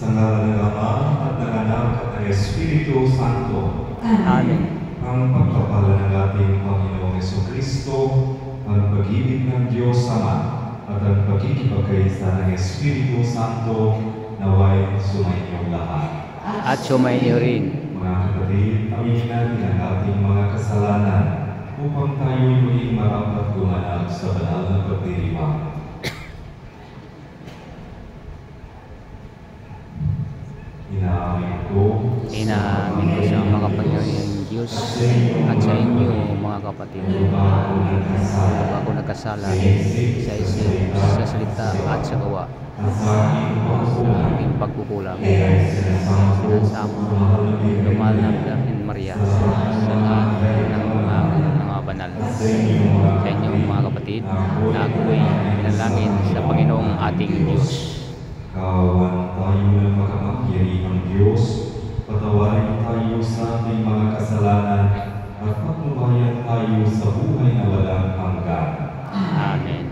Sa ngalan ng Ama at ng Anak at ng Espiritu Santo. Amen. Ang pagpapala ng ating Panginoong Jesucristo, ang pag-ibig ng Diyos Ama, at ang pagkikipagkaisa ng Espiritu Santo naway sumainyo lahat. At sumainyo rin. Mga kapatid, aminin natin ang ating mga kasalanan upang tayo'y maging marapat gumanap sa banal na pagdiriwang. Inaamin ko sa makapangyarihang Diyos at sa inyo mga kapatid, ako nagkasala sa isip, sa salita at sa gawa, sa aking pagkukulang. Sinasamo lumal na Birhen Maria sa lahat ng mga banal. Sa inyo mga kapatid, na ako'y pinalangin sa Panginoong ating Diyos. Kawan tayo ng makapangyarihang Diyos, patawarin tayo sa ating mga kasalanan at patnubayan tayo sa buhay na walang hanggan. Amen.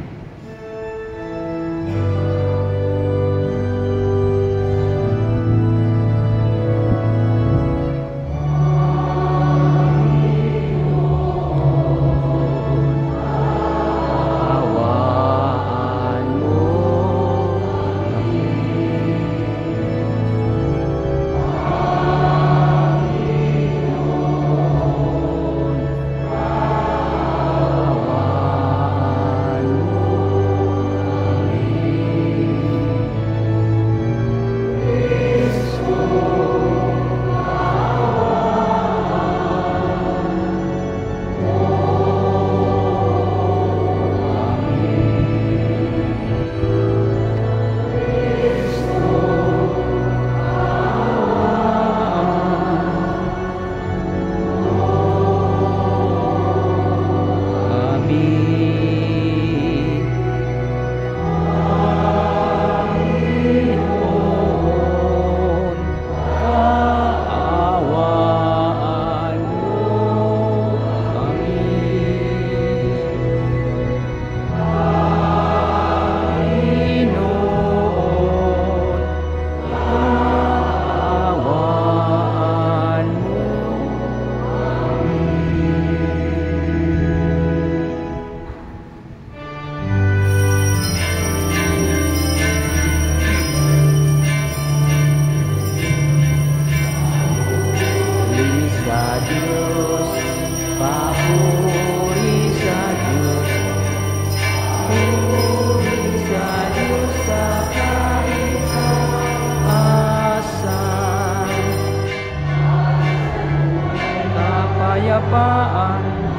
Kapayapaan